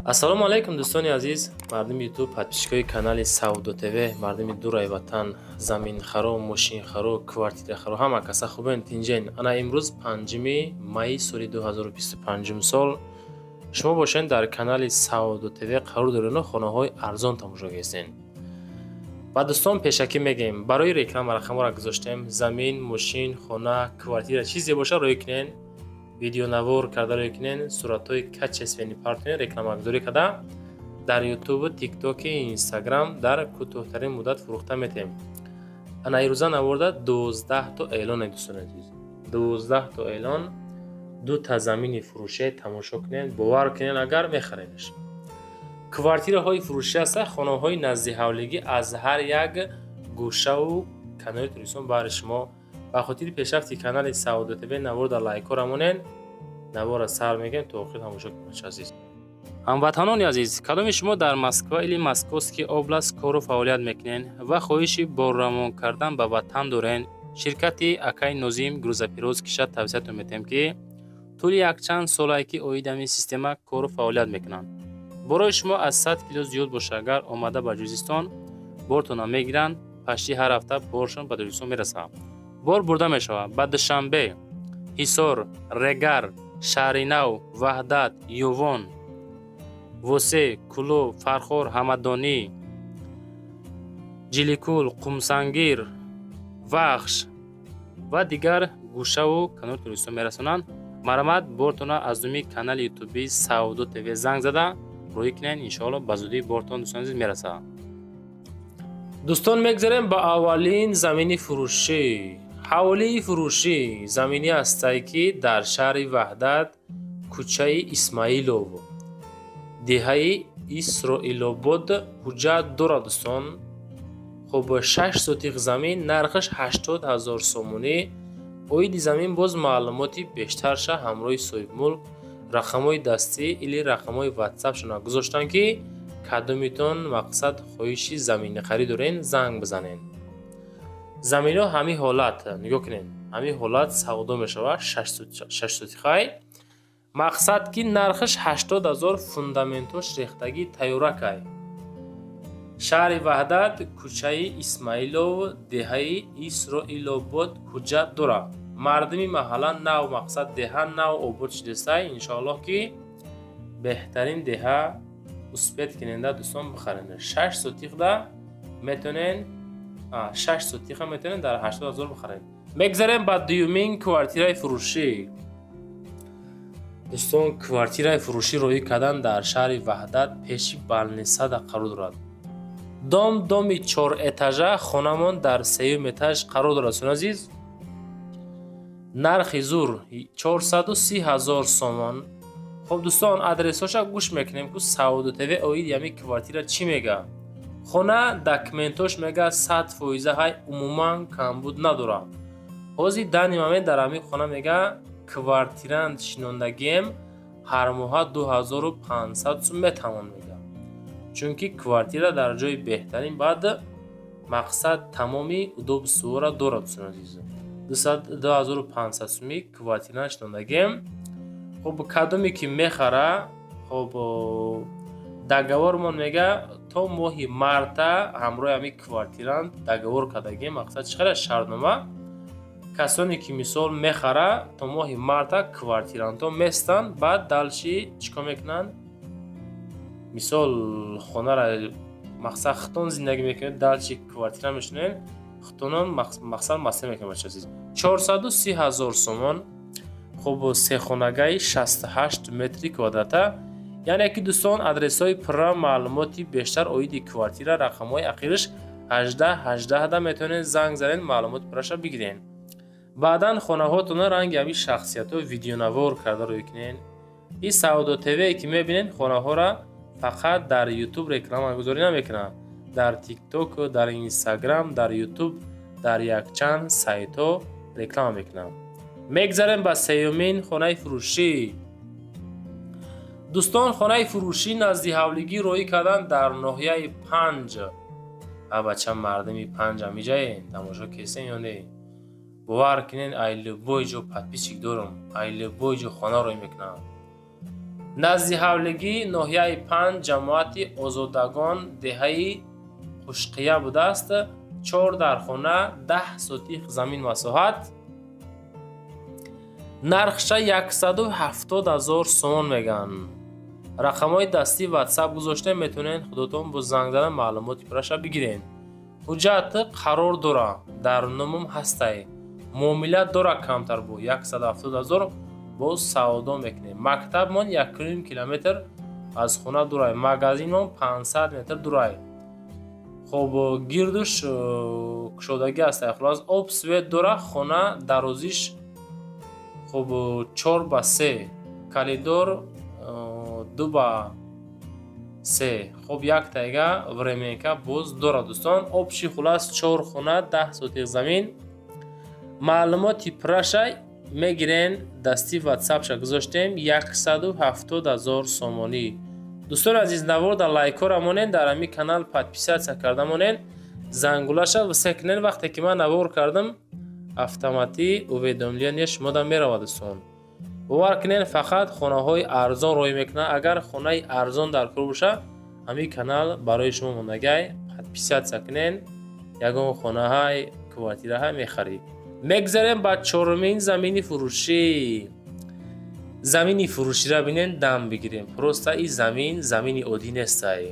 ассалому алайкум дӯстони азиз, мардуми ютуб, подписчикои канали Саудо ТВ, мардуми дурай ватан, заминхаро, мошинхаро, квартирахаро, ҳама каса хубен тинҷен. Ана имрӯз 5 майи соли 2025 сол шумо бошен дар канали Саудо ТВ қарор дорен хонаҳои арзон тамошо гестен. ба дӯстон пешакӣ мегем, барои реклама рақамҳоро гузоштем. Замин, мошин, хона, квартира чизе боша рӯй кунен, видеонавор карда рӯй кунен, суратҳои качествени партоен рекламагузорӣ карда дар ютуб, тикток, инстаграм дар кӯтоҳтарин муддат фурӯхта метем. Ана ирӯза наворда 12 то эълоне дӯстони азиз. 12 то эълон, 2 та замини фурӯше тамошо кунен, бовар кунен агар мехаренаш. квартираҳои фурӯшӣ аста, хонаҳои назди ҳавлигӣ аз ҳар як гӯшаву канори туристон баҳри шумо. ба хотири пешрафти канали Саудо ТВ наворда лайкҳо рамонен, навора сар мегем то охир тамошо кунед азиз. ҳамватанони азиз, кадоми шумо дар Москва или Московский област кору фаъолият мекунен ва хоҳиши боррамон кардан ба ватан дорен, ширкати Акай Нозим грузопирёз кишад тавсиятон метем ки тӯли якчанд солае ки оиди ҳамин система кору фаъолият мекунанд. борои шумо аз 100 кило зиёд боша, агар омада ба ҷузистон бортона мегиранд, пашти ҳар ҳафта боршон ба ҷузистон мерасад. бор бурда мешавад ба Душанбе, Ҳисор, Регар, Шаҳри Нав, Ваҳдат, Ювон, Восе, Кулу, Фархор, Ҳамадонӣ, Ҷиликул, Қумсангир, Вахш ва дигар гӯшаву канори туристон мерасонанд. марҳамат, бортона аз думи канали ютуби Саудо ТВ занг зада рӯй кунен, иншоалло ба зудӣ бортон дӯстони азиз мерасад. дӯстон, мегзарем ба аввалин замини фурӯшӣ. ҳавлии фурӯшӣ заминӣ астае ки дар шаҳри Ваҳдат, кӯчаи Исмаилов, деҳаи Исроилобод ҳуҷҷат дорад дӯстон. хуб 6 сотиқ замин, нархаш 80 000 сомонӣ. оиди замин боз маълумоти бештарша ҳамроҳи соҳибмулк рақамҳои дастӣ или рақамҳои ватсапшона гузоштанд ки кадомитон мақсад хоҳиши замини харид дорен, занг бизанен. заминҳо ҳамин ҳолат нигоҳ кунед, ҳамин ҳолат савдо мешавад. 6 сотиқай мақсад ки нархаш 80 000 фундаментош рехтагӣ тайёракай. шаҳри Ваҳдат, кӯчаи Исмаилов, деҳаи Исроилобод ҳуҷҷат дорад. мардуми маҳалла нав мақсад деҳа нав обод шудестай. иншоаллоҳ ки беҳтарин деҳа успед киненда дӯстон бихарен. 6 сотиқда метонен 6 сотиқа метонен дар 80 000 бихарен. мегзарем ба дуюмин квартираи фурӯшӣ. дӯстон, квартираи фурӯшӣ рӯй кардан дар шаҳри Ваҳдат пеши балнесада қарор дорад. доми 4 этажа, хонамон дар 3 этаж қарор дорад дӯстон азиз. нархи зур 430 000 сомон. хуб дӯстон, адресоша гӯш мекунем ки Саудо ТВ оиди ҳамин квартира чӣ мега. хона документош мега 100% ҳай умуман камбуд надорад. ҳозир дани момент дар ҳамин хона мега квартиранд шинондагием ҳар моҳа 2500 сум метавон мега. чунки квартира дар ҷои беҳтарин баъд мақсад тамоми удобствора дорад дӯстон азиз. 2500 суми квартиранд шинондагием. хуб кадоме ки мехара, хуб договормон мега то моҳи марта ҳамроҳи ҳамин квартиранд договор кардагием. мақсад чӣ хара шартнома. касоне ки мисол мехара то моҳи марта квартиранто местанд, баъд далши чикор мекунанд. мисол хонара мақсад хитон зиндагӣ мекунед, далши квартира мешунен, хитонон мақсад масъул мекунад. 430 000 сомон. хуб сехонагаи 68 метри квадрата. яъне ки дӯстон, адресҳои пурра маълумоти бештар оиди квартира, рақамҳои ахираш 18 да метавонед занг занед, маълумоти пурраша бигирен. баъдан хонаҳотона ранги ҳамин шахсиятҳо видеонавор карда рӯй кунен. ин Саудо ТВ ки мебинед хонаҳора фақат дар ютуб рекламагузорӣ намекунад. дар тикток, дар инстаграм, дар ютуб, дар якчанд сайтҳо реклама мекунад. мегзарем ба сеюмин хонаи фурӯшӣ. дӯстон, хонаи фурӯшӣ назди ҳавлигӣ рӯй кардан дар ноҳияи 5. абача мардуми 5 амиҷаен тамошо кесен ё не? бовар кунен ай любой ҷо подписчик дорам, ай любой ҷо хона рӯй мекунам. назди ҳавлигӣ ноҳияи 5 ҷамоати озодагон деҳаи хушқия будааст. 4 дар хона, 10 сотиқ замин масоҳат. нархша 170 000 сомон меган. рақамҳои дастӣ ватсап гузоштем, метавонед худотон бо занг задан маълумоти пурраша бигиред. ҳуҷҷат қарор дора, дар номам ҳастай. муомила дора камтар бо 170 000 боз савдо мекунем. мактабмон 1,5 километр аз хона дурай, магазинмон 500 метр дурай. хоб гирдуш кушодагӣ ҳастай. хулос об свет дора, хона дарозиш хоб 4/3, калидор 2/3. хоб як тайга временка боз дора дӯстон. обши хулас 4 хона, 10 сотиқ замин. маълумоти пурраша мегирен, дасти ватсапша гузоштем 170 000 сомонӣ. дӯстони азиз, навода лайкора монен, дар ҳамин канал подписатсия карда монен, зангулаша висекунен. вақте ки ман навор кардам автоматӣ уведомления шумода меравад. дӯстон бовар кунен, фақат хонаҳои арзон рой мекунад. агар хонаи арзон дар кор боша, ҳамин канал барои шумо мондагай, подписатсия кунен, ягон хонаҳай квартираҳай мехарид. мегзарем ба чорумин замини фурӯшӣ. замини фурӯширо бинен, дам бигирем. просто и замини оддӣ нестай.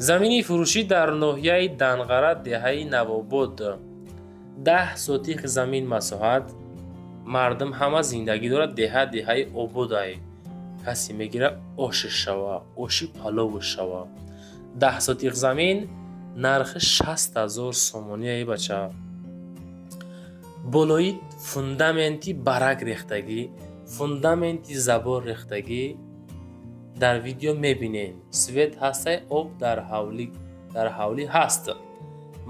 замини фурӯшӣ дар ноҳияи Данғара, деҳаи Навобод. 10 сотиқ замин масоҳат. мардум ҳама зиндагӣ дорад. деҳаи ободай. касе мегира оши шава, оши палову шава. 10 сотиқ замин, нархи 60 000 сомонияи бача. болои фундаменти барак рехтагӣ, фундаменти забор рехтагӣ дар видео мебинен. свет ҳастай, об дар ҳавлӣ ҳаст.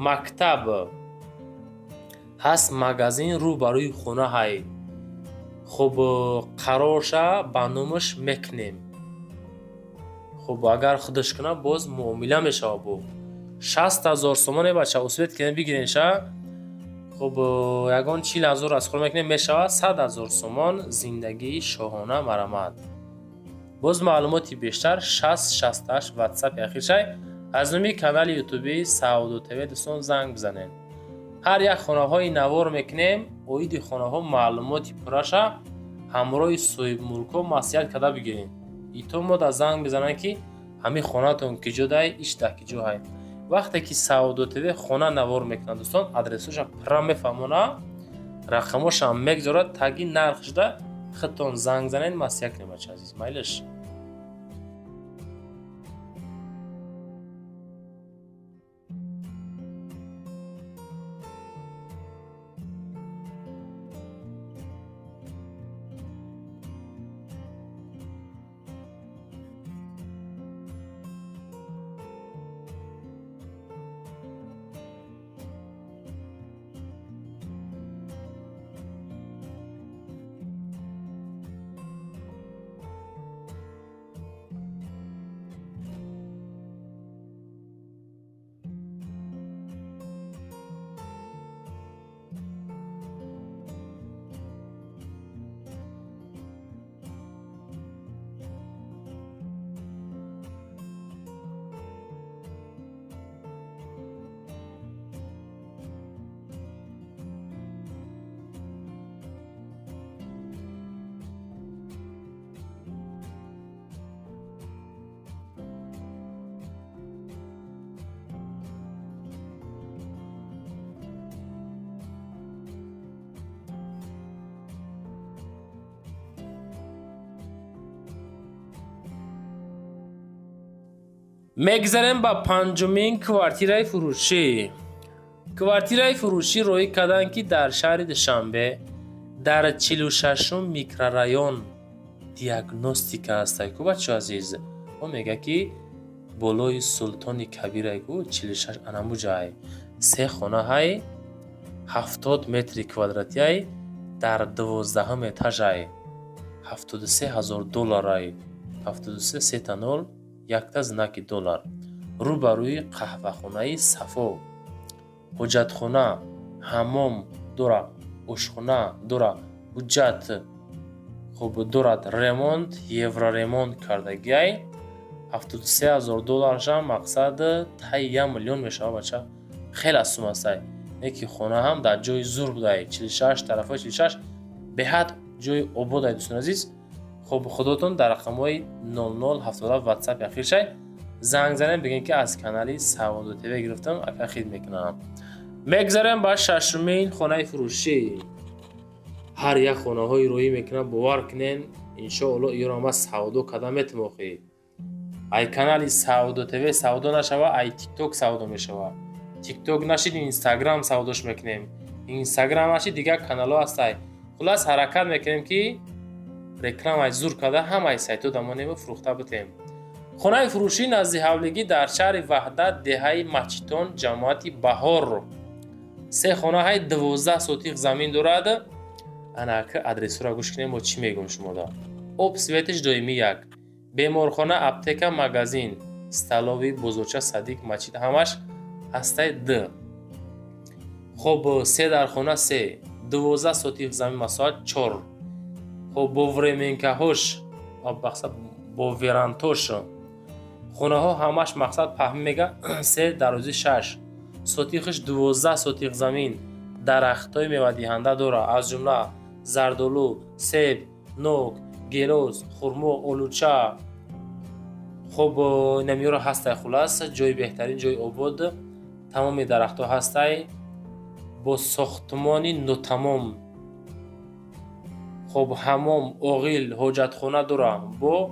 мактаб ҳаст, магазин рӯ ба рӯи хонаҳай. хуб қарорша ба номаш мекунем. хуб агар худаш куна, боз муомила мешава бо 60 000 сомон бача. усвет кунем бигиренша. хуб ягон 40 000 аз хона мекунем, мешава 100 000 сомон. зиндагии шоҳона марамад. боз маълумоти бештар 6068 ватсапи ахиршай аз номи канали ютуби Саудо ТВ дӯстон занг бизанед. ҳар як хонаҳои навор мекунем. оиди хонаҳо маълумоти пурраша ҳамроҳи соҳибмулкҳо маслиҳат карда бигирем. ито мода занг бизананд ки ҳамин хонатон киҷодай, ишта киҷоҳай. вақте ки Саудо ТВ хона навор мекунад дӯстон, адресоша пурра мефаҳмона, рақамошам мегзорад, таги нархшда худтон занг занед, маслиҳат кунем бача азиз. майлиш. мегзарем ба панҷумин квартираи фурӯшӣ. квартираи фурӯшӣ роӣ карданд ки дар шаҳри Душанбе дар 46 микрорайон диагностика ҳастай. ку бачаҳо азиз, он мега ки болои Султони Кабирай ку 46 анамуҷай. 3 хонаҳай 70 метри квадратияй дар 12 этажай. 73 000 долларай. 73 сета 0 якта знаки доллар. рӯ ба рӯи қаҳвахонаи Сафо. ҳуҷҷатхона, ҳаммом дора, ошхона дора. ҳуҷҷат خب دارد ремонт евроремонт кардагиай $73000 шам мақсад тай 1 миллион мешава бача хела сум астай яки хона ҳам дар ҷои зур будай 46 тарафои 46 беҳад ҷои ободай дӯстон азиз. خب خودتون در رقم‌های 0077 واتساپ اخیر شای زنگ زنیم بگین که از کانال سعود تیوی گرفتم اخیر میکنم. میگذاریم با ششمین خانه فروشی. هر یک خانه های روی میکنم باور کنین ان شاء الله ایران ما سعودو قدمت موخی. ای کانال سعود تیوی سعودو نشوه ای تیک توک سعودو میشوه. تیک توک نشید اینستاگرام سعودوش میکنیم. اینستاگرام نشید دیگه کانال ها هستای. خلاص حرکت میکنیم که реклама зур када ҳамаи сайтҳо дамонем фурӯхта бутем. Хонаи фурӯшӣ назди ҳавлигӣ дар шаҳри Ваҳдат деҳаи Мачитон ҷамоати Баҳор 3 хонаҳои 12 сотих замин дорад. Анака адресро гӯш кунем мо чӣ мегӯм шумода. Об светиш доимӣ 1 беморхона аптека магазин столови бозорча Садиқ Мачит ҳамаш ҳастаи Д. хоб 3 дар хона 3 12 сотих замин масоат 4 خب با ورمینکهاش با ورانتوش خونه ها همش مقصد پهمی میگه 3 درازی 6 سوتیخش 12 سوتیخ زمین درخت های میوه دهنده داره از جمله زردالو، سیب، نوک، گیلاس، خرما، آلوچه. خب نمیاره هسته خلاص جای بهترین جای آباد تمام درخت ها هسته با ساختمانی نوتمام. خب حمام، اوغیل، حاجتخانه دارم با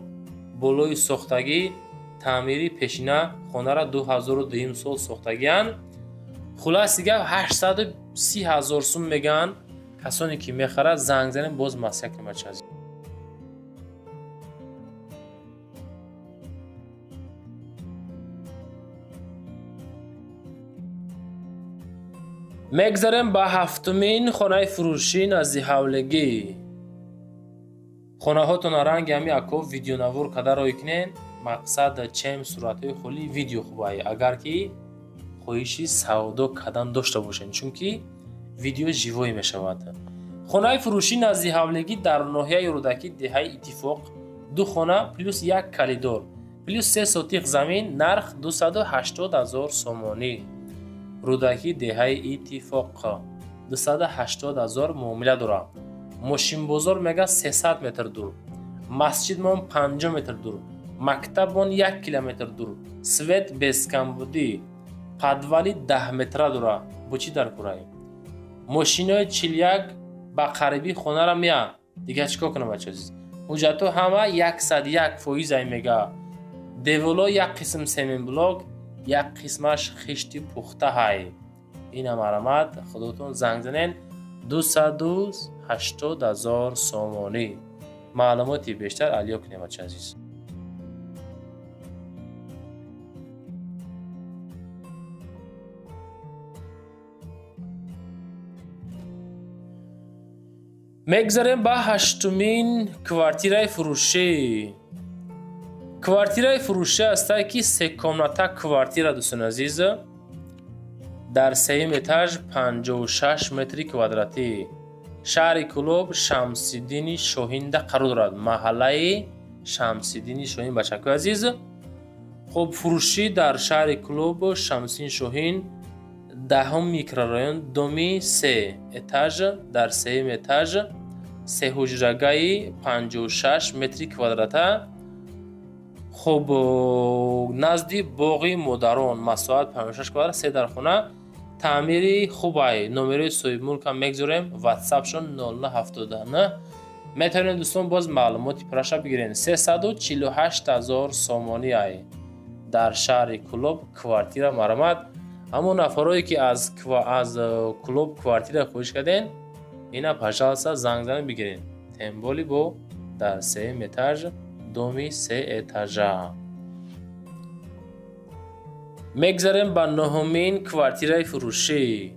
بالای ساختگی تعمیری پیشینه خانه را 2002 سال ساختگیان. خلاص دیگه 830,000 سوم میگن. کسانی که میخره زنگ زنیم باز مسیح کنیم چیزی. میگذاریم با هفتمین خانه فروشی نزدیک حولگی. خانه هاتون رنگ همی اکو ویدیو نوور کده روی کنین مقصد چیم صورتهای خلی ویدیو خوبایی اگر که خویشی سعودو کدن داشته باشین چون که ویدیو جیوی می شود. خانه فروشی نزدیک حولگی در ناحیه رودکی دهه اتفاق 2 خانه پلوس 1 کلیدور پلوس 3 سوتیق زمین نرخ 280,000 سومانی. رودکی دهه اتفاق 280,000 معامله داره. ماشین بازار میگه 300 متر دور، مسجد مون 50 متر دور، مکتب مون 1 کیلومتر دور، سویت بیسکم بودی پدوالی 10 متر دوره. بچی در کورایی ماشینای 41 با قریبی خونه را میاد دیگه چیکار کنم بچه عزیز. حجتو همه 101% میگه. دیولا یک قسم سیمین بلاک یک قسمش خشتی پخته های. این مرمت خودتون زنگ زنین 280,000 سومانی. معلوماتی بیشتر علیا کنیم بچه عزیز. میگذاریم با هشتمین کوارتیرای فروشی. کوارتیرای فروشی است که 3 کامناتا کوارتیرا دوستان عزیز در 3 ایتاژ 56 متری کوادراتی شهر کلوب شمس‌الدین شاهین قرار دارد. محله شمس‌الدین شاهین بچه‌ها عزیز. خب فروشی در شهر کلوب شمس‌الدین شاهین 10 میکرورایون دومی 3 ایتاژ در 3 ایتاژ 3 حجرگاهی 56 متری کوادراته. خب نزدی باغی مدرن مساحت 56 کوادرات 3 در خونه تعمیری خوبه. نمره صاحب ملک هم میگذاریم واتساپشون 0979. میتونید دوستان باز معلوماتی پرش بگیرین. 348,000 سومانی در شهر کلوب کوارتیر مرمت. همون نفرایی که از کلوب کوارتیر خوش کردین اینا پشالسا زنگ زنگ بگیرین. تمبولی با در 3 ایتاژ دومی 3 ایتاژا. میگذاریم با 9مین کوارتیرای فروشی.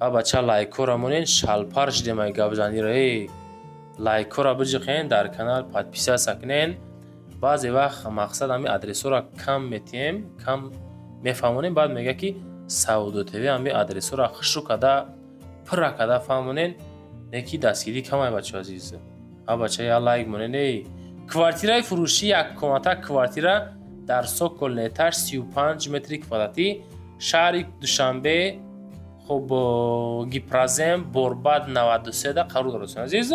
بچه لایکو را مونین شلپار شدیم ای گبزانی رایی. لایکو را بجخین در کانال پادپیسه سکنین. بعضی وقت مقصد همی ادرسو را کم میتیم کم میفهمونیم. بعد میگه که سعودو تیوی همی ادرسو را خشو کده پر کده فهمونین. یکی دستگیری کم های بچه عزیز. бача я лайк монене. Квартираи фурӯшӣ як комата квартира дар Сокол этаж 35 метри квадрати, шаҳри Душанбе, хуб Гипразем, Борбад 93 да қарор дорад азиз.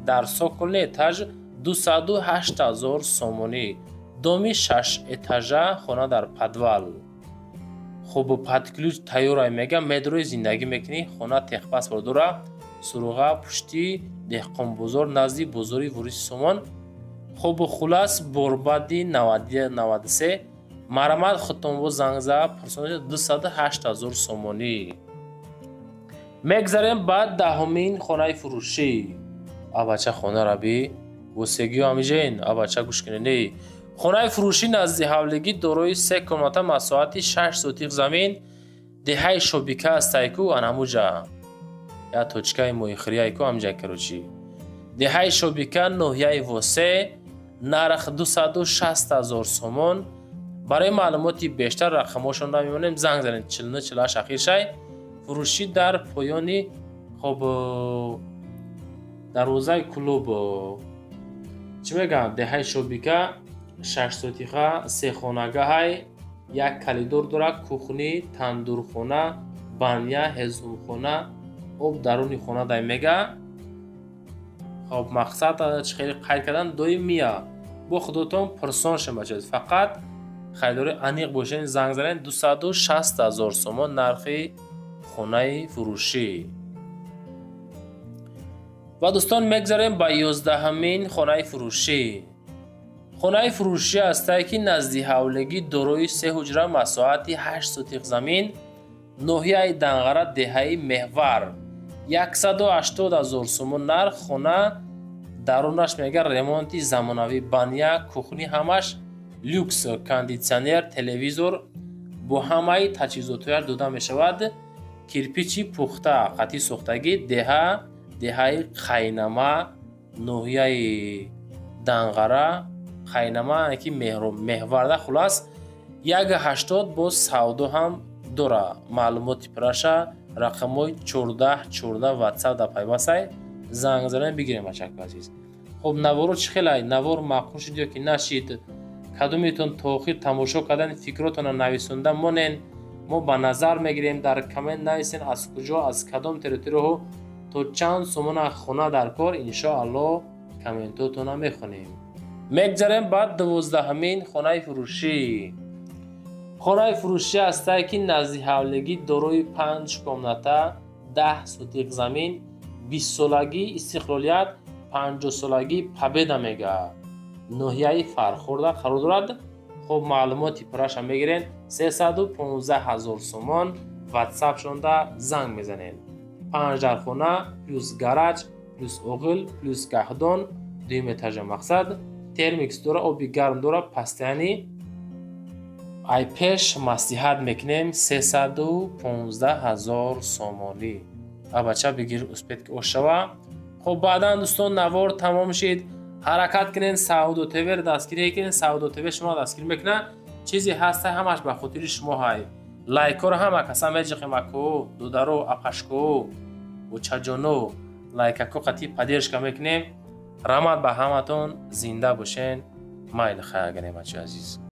Дар Сокол этаж 208,000 сомонӣ. Доми 6 этажа, хона дар подвал. хуб падключ тайёрай мега, медрои зиндагӣ мекунӣ, хона техпаспорт дора, суруға пушти деҳқонбозор назди бозори Вориси Сомон. хуб хулас Борбади 93 марамат хутонбоз зангза пурсонид 208,000 сомонӣ. мегзарем ба даҳумин хонаи фурӯшӣ. абача хона раби восегиё амижен абача гӯшкуненӣ. хонаи фурӯшӣ назди ҳавлигӣ дорои 3 комната масоҳати 6 сотиқ замин, деҳаи шобика астайку анамуҷа я точкаи моихирияйку амҷа карочи. деҳаи шобика ноҳияи восе, нарх 260,000 сомон. барои маълумоти бештар рақамошонда мемонем, занг занед 4948 ахиршай. фурӯшӣ дар поёни хоб дарвозаи клуб чӣ мегӯям, деҳаи шобика 6 сотиқа, 3 хонагаҳай, як калидор дора, кухни, тандурхона, баня, ҳезумхона, об даруни хона дай мега. хоб мақсад чӣ хеле қайд кардан дои мия бо худотон пурсон шемачед, фақат хайдори аниқ бошен. занг занед 260,000 сомон нархи хонаи фурӯшӣ. ва дӯстон мегзарем ба 11-ҳамин хонаи фурӯшӣ. хонаи фурӯшӣ астае ки назди ҳавлигӣ дорои 3 ҳуҷра масоҳати 8 сотиқ замин, ноҳияи Данғара, деҳаи Меҳвар, 180,000 сомон нарх. хона дарунаш мега ремонти замонавӣ, баня, кухни ҳамаш люкс, кондитсионер, телевизор бо ҳамаи таҷҳизотҳояш дода мешавад. кирпичи пухта, қатъи сохтагӣ, деҳаи Қайнама, ноҳияи Данғара, Қайнама ки Меҳварда, хулас 180 бо савдо ҳам дора. маълумоти пираша рақамҳои 1414 ватсап да пайвастай, занг занед бигирем бачаку азиз. хоб наворо чӣ хелай, навор маъқул шуд ё ки нашид? кадометон то охир тамошо кардани фикротонро нависонда монен, мо ба назар мегирем. дар комент нависен аз куҷо, аз кадом территорияҳо, то чанд сомона хона дар кор. иншоалло комментотонро мехонем. мегзарем ба 12-ҳамин хонаи фурӯшӣ. хонаи фурӯшӣ астае ки назди ҳавлигӣ дорои 5 комната, 10 сотиқ замин, 20 солагӣ истиқлолият, 50 солагӣ Победа мега, ноҳияи Фархорда қарор дорад. хоб маълумоти пураша мегирен 315,000 сомон, ватсап шонда занг мезанед. 5 дар хона плюс гараж плюс оғил плюс гаҳдон, 2 этажа мақсад, термикс дора, оби гарм дора, пастяни. ай пеш маслиҳат мекунем 315,000 сомонӣ. абача бигир успетки ошава. хоб баъдан дӯстон навор тамом шид. ҳаракат кунен, Саудо ТВ дастгирӣ кунен. Саудо ТВ шумо дастгирӣ мекуна. чизе ҳастай ҳамаш ба хотири шумо ҳай. лайкҳоро ҳама каса меҷиқимаку, дударо, апашку, учаҷону лайкаку қатъи паддержка мекунем. раҳмат ба ҳаматон, зинда бошен. майли хайр агарем бачаи азиз.